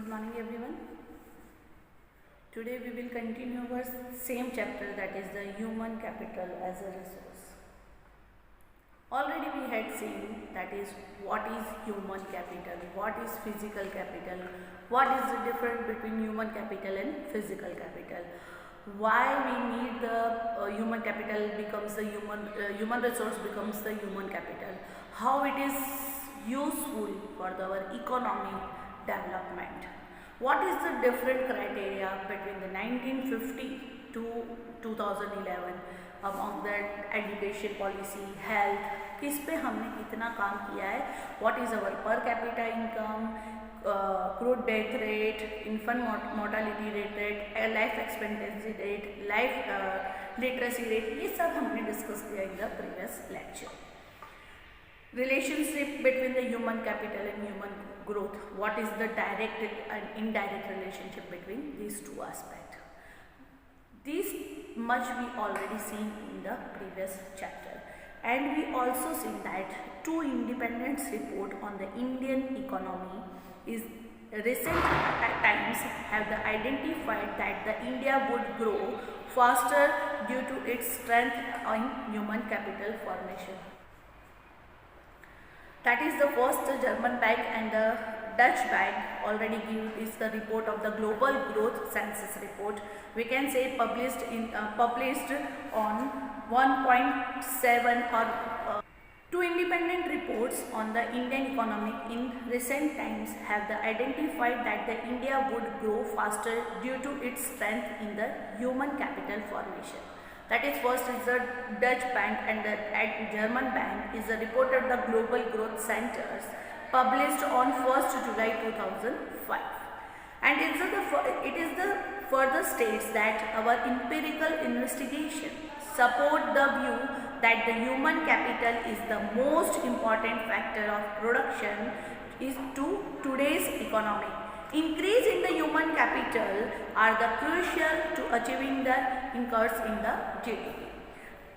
Good morning everyone. Today we will continue our same chapter, that is the human capital as a resource. Already we had seen that is what is human capital, what is physical capital, what is the difference between human capital and physical capital, why we need the human capital becomes the human resource becomes the human capital, how it is useful for our economic development. What is the different criteria between the 1950 to 2011 among that education policy, health, किस पे हमने कितना काम किया है, what is our per capita income, crude death rate, infant mortality rate, life expectancy rate, life literacy rate, ये सब हमने डिस्कस किया in the previous lecture. Relationship between the human capital and human growth. What is the direct and indirect relationship between these two aspects? This much we already seen in the previous chapter, and we also seen that two independent report on the Indian economy is recent times have identified that the India would grow faster due to its strength in human capital formation. That is the first German bank and the Dutch bank already give is the report of the global growth census report. We can say published on 1.7 or two independent reports on the Indian economy in recent times have identified that the India would grow faster due to its strength in the human capital formation. That is first is the Dutch bank and the German bank is reported the global growth centers published on 1st July 2005, and it is the further states that our empirical investigation support the view that the human capital is the most important factor of production is to today's economy. Increase in the human capital are the crucial to achieving the increase in the GDP.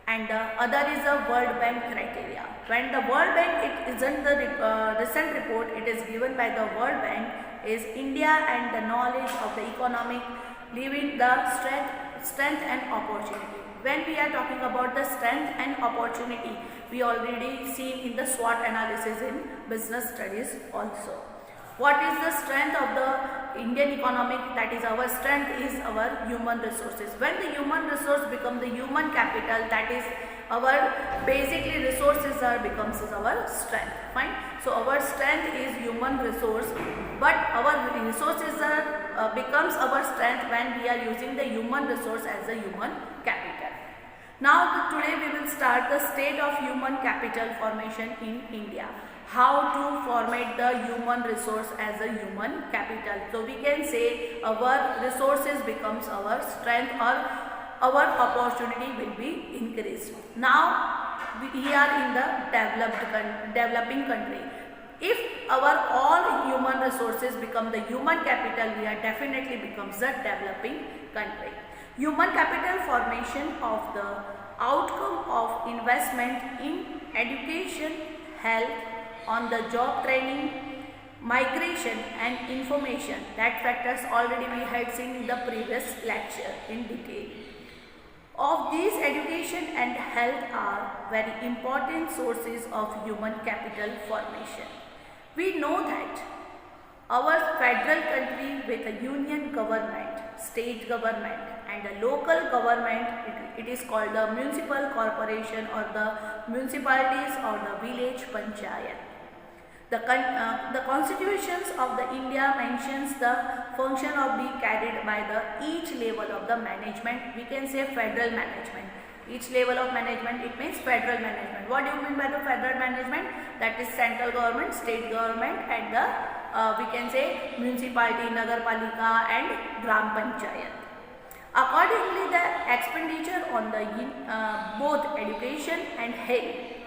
And the other is the World Bank criteria. When the World Bank, it isn't the recent report, it is given by the World Bank, is India and the knowledge of the economic leaving the strength and opportunity. When we are talking about the strength and opportunity, we already seen in the SWOT analysis in business studies also. What is the strength of the Indian economic? That is our strength is our human resources. When the human resource becomes the human capital, that is our basically resources becomes our strength. Fine. So our strength is human resource, but our resources becomes our strength when we are using the human resource as a human capital. Now today we will start the state of human capital formation in India. How to format the human resource as a human capital. So we can say our resources becomes our strength or our opportunity will be increased. Now we are in the developing country. If our all human resources become the human capital, we are definitely becomes the developing country. Human capital formation of the outcome of investment in education, health, on the job training, migration and information. That factors already we had seen in the previous lecture in detail. Of these, education and health are very important sources of human capital formation. We know that our federal country with a union government, state government and a local government, it is called the municipal corporation or the municipalities or the village panchayat. The constitutions of the India mentions the function of being carried by the each level of the management. We can say federal management. Each level of management, it means federal management. What do you mean by the federal management? That is central government, state government and the we can say municipality, nagarpalika and gram panchayat. Accordingly, the expenditure on the both education and health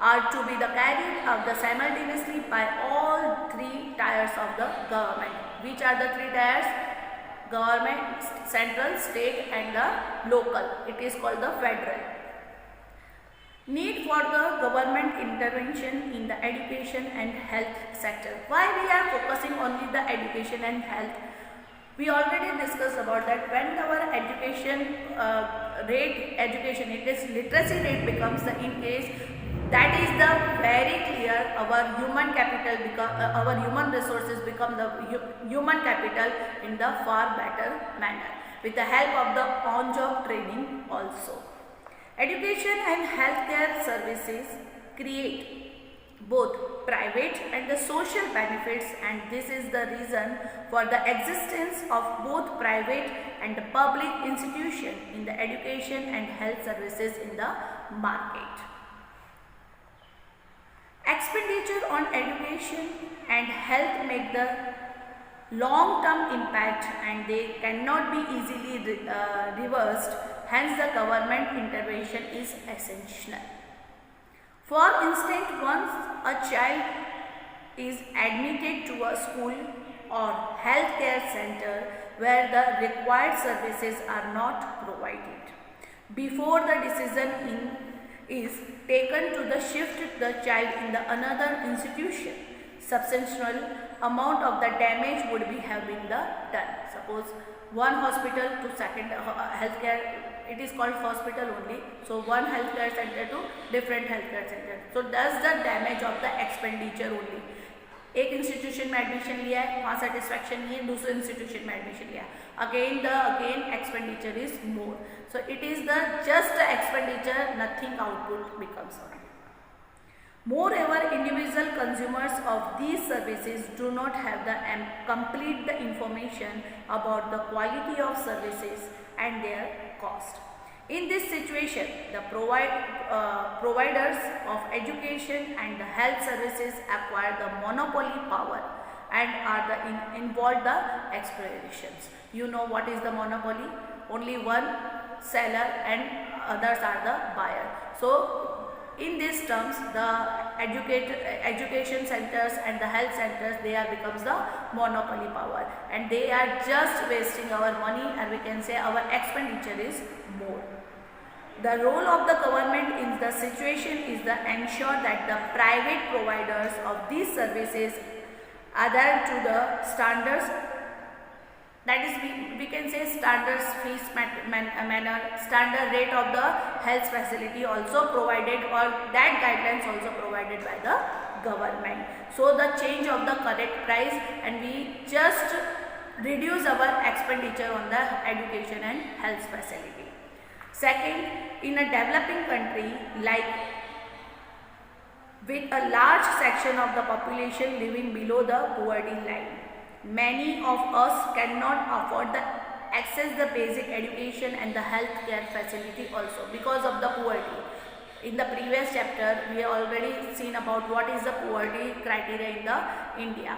are to be the carried out the simultaneously by all three tiers of the government. Which are the three tiers? Government, central, state and the local. It is called the federal. Need for the government intervention in the education and health sector. Why we are focusing only the education and health? We already discussed about that. When our education it is literacy rate becomes the in case, that is the very clear our human capital our human resources become the human capital in the far better manner with the help of the on-job training also. Education and healthcare services create both private and the social benefits, and this is the reason for the existence of both private and the public institution in the education and health services in the market. Expenditure on education and health make the long-term impact and they cannot be easily reversed. Hence, the government intervention is essential. For instance, once a child is admitted to a school or healthcare center where the required services are not provided, before the decision is taken to the shift the child in the another institution, substantial amount of the damage would be have been done. Suppose one hospital to second healthcare, it is called hospital only, so one healthcare center to different healthcare center, so does the damage of the expenditure only. एक institution में admission लिया है, वहाँ satisfaction नहीं है, दूसरे institution में admission लिया, again expenditure is more. So it is the just expenditure, nothing output becomes on. Moreover, individual consumers of these services do not have the complete the information about the quality of services and their cost. In this situation, the providers of education and the health services acquire the monopoly power and are the involved the explorations. You know what is the monopoly? Only one seller and others are the buyer. So in these terms, the education centers and the health centers, they are becomes the monopoly power and they are just wasting our money, and we can say our expenditure is more. The role of the government in the situation is to ensure that the private providers of these services adhere to the standards, that is we can say standards fees manner, standard rate of the health facility also provided, or that guidelines also provided by the government. So the change of the correct price and we just reduce our expenditure on the education and health facility. Second, in a developing country like with a large section of the population living below the poverty line, many of us cannot afford the access the basic education and the health care facility also because of the poverty. In the previous chapter, we have already seen about what is the poverty criteria in the India,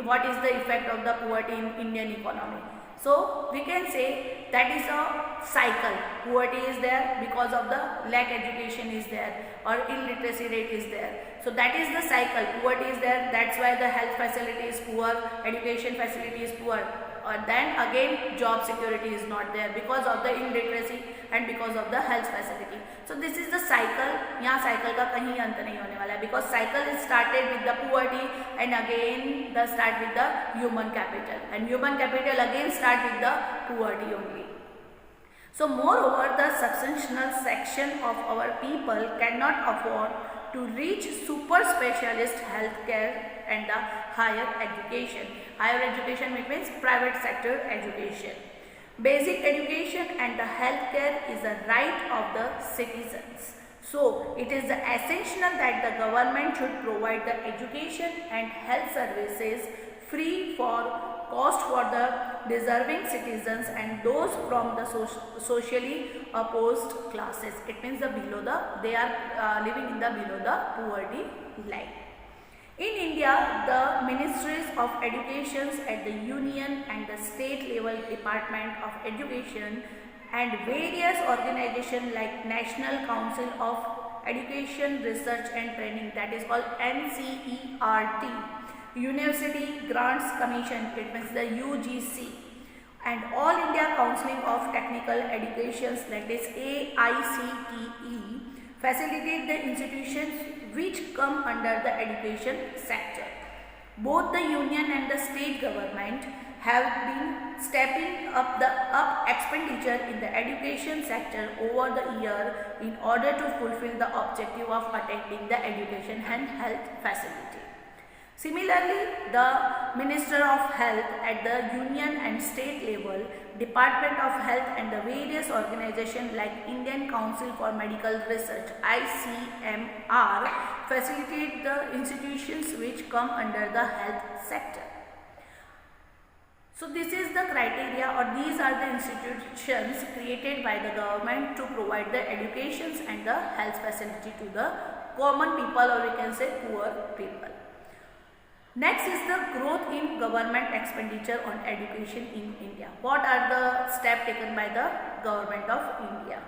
what is the effect of the poverty in Indian economy. So we can say that is a cycle. Poverty is there because of the lack education is there or illiteracy rate is there. So that is the cycle. Poverty is there. That's why the health facility is poor, education facility is poor. Or then again job security is not there because of the illiteracy and because of the health facility. So this is the cycle. यहाँ cycle का कहीं अंत नहीं होने वाला है because cycle is started with the poverty and again the start with the human capital and human capital again start with the poverty only. So moreover, the substantial section of our people cannot afford to reach super specialist healthcare and the higher education. Higher education means private sector education. Basic education and the healthcare is a right of the citizens. So it is essential that the government should provide the education and health services free for cost for the deserving citizens and those from the socially opposed classes. It means they are living in the below the poverty line. In India, the ministries of education at the union and the state level department of education and various organizations like National Council of Education Research and Training, that is called NCERT, University Grants Commission, it means the UGC, and All India Council of Technical Education, that is AICTE, facilitate the institutions which come under the education sector. Both the union and the state government have been stepping up expenditure in the education sector over the year in order to fulfill the objective of attaining the education and health facility. Similarly, the Minister of Health at the union and state level, Department of Health and the various organizations like Indian Council for Medical Research ICMR facilitate the institutions which come under the health sector. So this is the criteria, or these are the institutions created by the government to provide the educations and the health facility to the common people, or we can say poor people. Next is the growth in government expenditure on education in India. What are the steps taken by the government of India?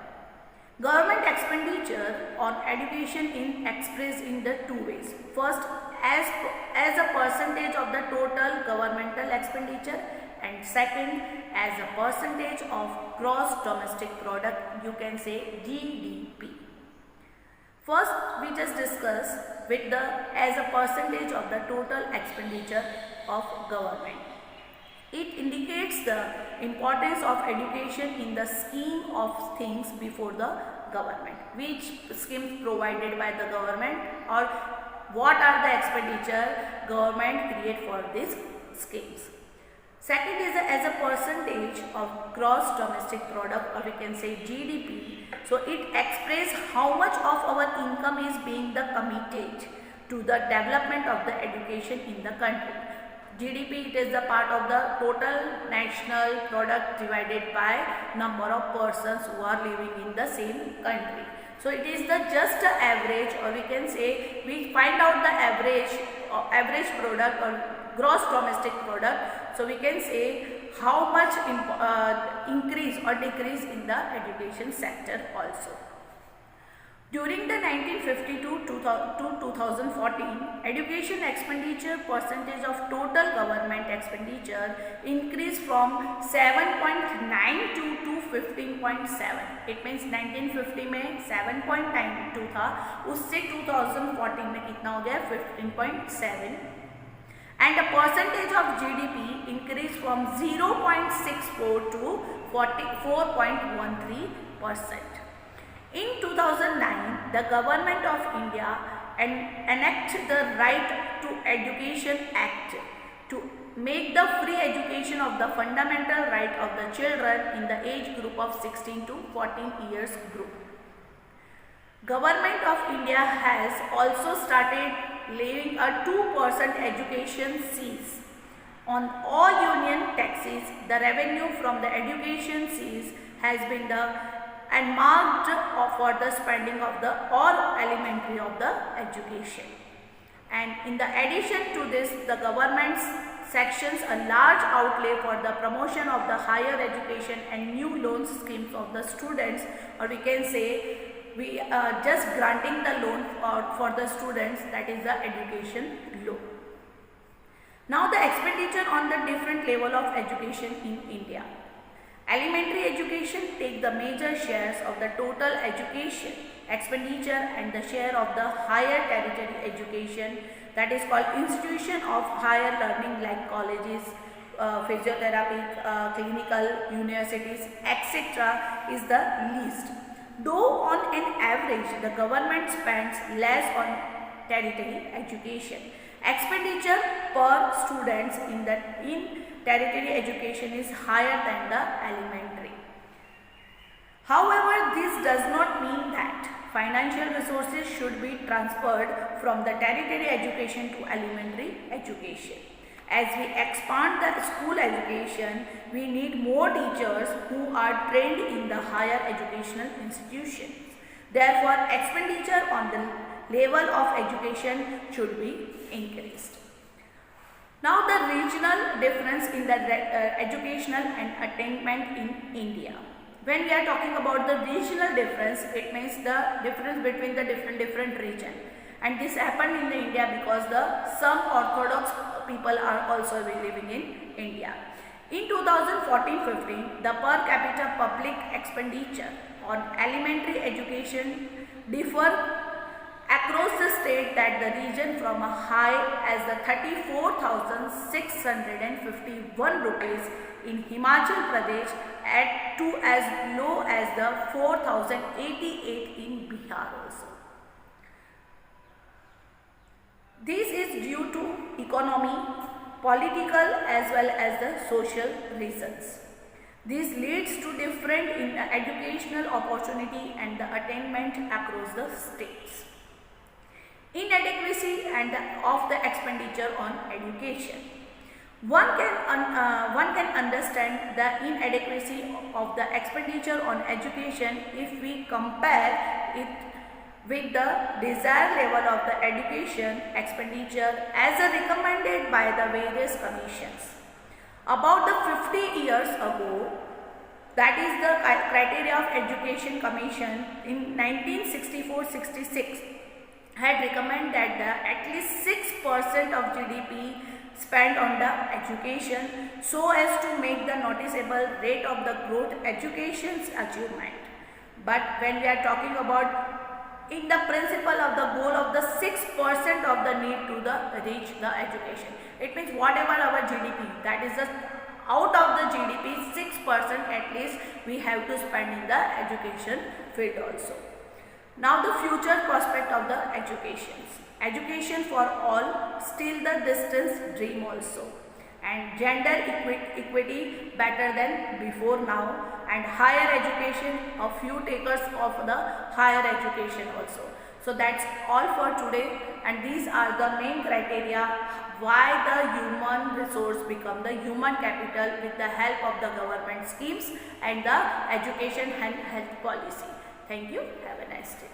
Government expenditure on education is expressed in the two ways. First, as a percentage of the total governmental expenditure, and second, as a percentage of gross domestic product, you can say GDP. First, we just discussed with the as a percentage of the total expenditure of government. It indicates the importance of education in the scheme of things before the government. Which schemes provided by the government, or what are the expenditure government create for these schemes. Second is as a percentage of gross domestic product, or we can say GDP. So it expresses how much of our income is being committed to the development of the education in the country. GDP, it is the part of the total national product divided by number of persons who are living in the same country. So it is the just average, or we can say we find out the average product or gross domestic product. So we can say how much increase or decrease in the education sector also. During the 1952 to 2014, education expenditure percentage of total government expenditure increased from 7.92 to 15.7. It means 1950 में 7.92 था, उससे 2014 में कितना हो गया 15.7. And the percentage of GDP increased from 0.64 to 44.13%. In 2009, the Government of India enacted the Right to Education Act to make the free education of the fundamental right of the children in the age group of 16 to 14 years group. Government of India has also started levying a 2% education cess on all union taxes. The revenue from the education cess has been and marked for the spending of the all elementary of the education. And in the addition to this, the government sections a large outlay for the promotion of the higher education and new loan schemes of the students, or we can say we are just granting the loan for the students, that is the education loan. Now the expenditure on the different level of education in India. Elementary education take the major shares of the total education expenditure, and the share of the higher tertiary education, that is called institution of higher learning like colleges, physiotherapy, clinical universities, etc. is the least. Though on an average the government spends less on tertiary education, expenditure per students in tertiary education is higher than the elementary. However, this does not mean that financial resources should be transferred from the tertiary education to elementary education. As we expand the school education, we need more teachers who are trained in the higher educational institutions. Therefore, expenditure on the level of education should be increased. Now the regional difference in the educational and attainment in India. When we are talking about the regional difference, it means the difference between the different region. And this happened in the India because some orthodox people are also living in India. In 2014-15, the per capita public expenditure on elementary education differ across the state, that the region from a high as the 34,651 rupees in Himachal Pradesh to as low as the 4,088 in Bihar also. This is due to economy, political as well as the social reasons. This leads to different in educational opportunity and the attainment across the states. Inadequacy and of the expenditure on education. One can understand the inadequacy of the expenditure on education if we compare it with the desired level of the education expenditure as recommended by the various commissions. About the 50 years ago, that is the Criteria of Education Commission in 1964-66 had recommended that at least 6% of GDP spent on the education so as to make the noticeable rate of the growth education's achievement. But when we are talking about in the principle of the goal of the 6% of the need to reach the education, it means whatever our GDP, that is just out of the GDP 6% at least we have to spend in the education field also. Now the future prospect of the education for all, still the distance dream also, and gender equity better than before now, and higher education, a few takers of the higher education also. So that's all for today, and these are the main criteria why the human resource become the human capital with the help of the government schemes and the education and health policy. Thank you. Have a nice day.